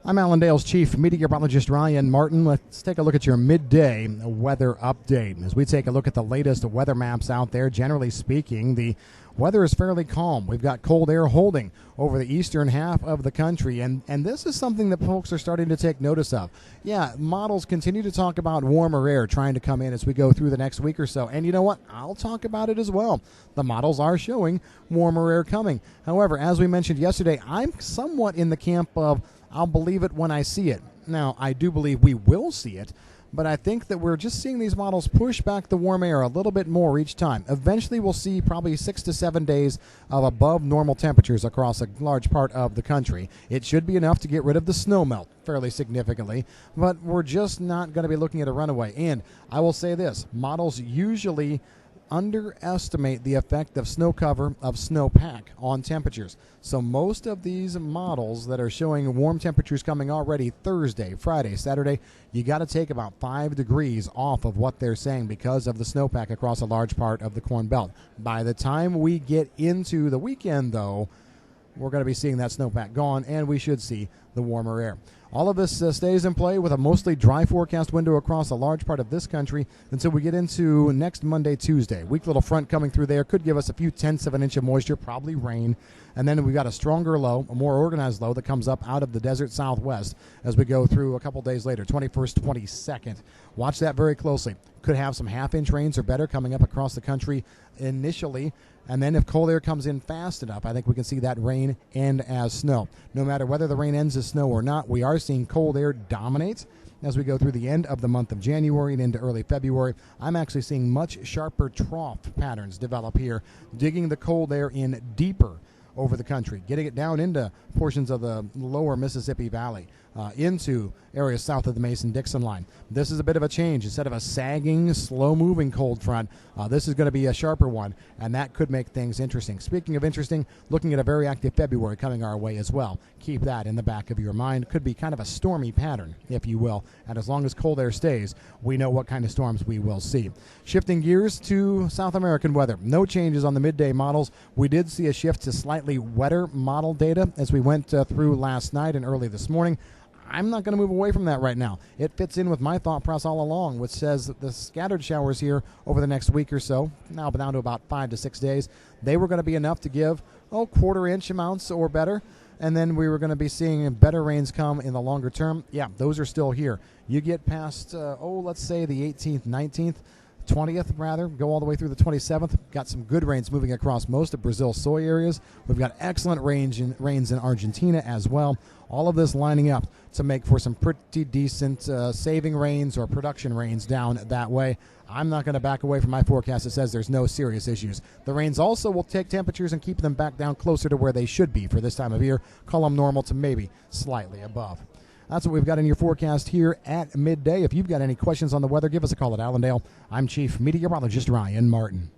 I'm Allendale's Chief Meteorologist Ryan Martin. Let's take a look at your midday weather update. As we take a look at the latest weather maps out there, generally speaking, the weather is fairly calm. We've got cold air holding over the eastern half of the country, and this is something that folks are starting to take notice of. Yeah, models continue to talk about warmer air trying to come in as we go through the next week or so, and you know what? I'll talk about it as well. The models are showing warmer air coming. However, as we mentioned yesterday, I'm somewhat in the camp of I'll believe it when I see it. Now, I do believe we will see it, but I think that we're just seeing these models push back the warm air a little bit more each time. Eventually, we'll see probably 6 to 7 days of above normal temperatures across a large part of the country. It should be enough to get rid of the snow melt fairly significantly, but we're just not going to be looking at a runaway. And I will say this, models usually underestimate the effect of snow cover, of snowpack on temperatures. So most of these models that are showing warm temperatures coming already Thursday, Friday, Saturday, you got to take about 5 degrees off of what they're saying because of the snowpack across a large part of the Corn Belt. By the time we get into the weekend, though, we're going to be seeing that snowpack gone, and we should see the warmer air. All of this stays in play with a mostly dry forecast window across a large part of this country until we get into next Monday, Tuesday. Weak little front coming through there could give us a few tenths of an inch of moisture, probably rain. And then we've got a stronger low, a more organized low that comes up out of the desert southwest as we go through a couple days later, 21st, 22nd. Watch that very closely. Could have some half-inch rains or better coming up across the country initially. And then if cold air comes in fast enough, I think we can see that rain end as snow. No matter whether the rain ends as snow or not, we are seeing cold air dominate as we go through the end of the month of January and into early February. I'm actually seeing much sharper trough patterns develop here, digging the cold air in deeper over the country, getting it down into portions of the lower Mississippi Valley, into areas south of the Mason-Dixon line. This is a bit of a change. Instead of a sagging, slow-moving cold front, this is going to be a sharper one, and that could make things interesting. Speaking of interesting, looking at a very active February coming our way as well. Keep that in the back of your mind. Could be kind of a stormy pattern, if you will, and as long as cold air stays, we know what kind of storms we will see. Shifting gears to South American weather. No changes on the midday models. We did see a shift to slightly wetter model data as we went through last night and early this morning. I'm not going to move away from that right now. It fits in with my thought process all along, which says that the scattered showers here over the next week or so, now down to about 5 to 6 days, they were going to be enough to give, quarter-inch amounts or better, and then we were going to be seeing better rains come in the longer term. Yeah, those are still here. You get past, let's say the 18th, 19th, 20th rather, go all the way through the 27th. Got some good rains moving across most of Brazil's soy areas. We've got excellent rains in Argentina as well. All of this lining up to make for some pretty decent saving rains or production rains down that way. I'm not going to back away from my forecast that says there's no serious issues. The rains also will take temperatures and keep them back down closer to where they should be for this time of year. Call them normal to maybe slightly above. That's what we've got in your forecast here at midday. If you've got any questions on the weather, give us a call at Allendale. I'm Chief Meteorologist Ryan Martin.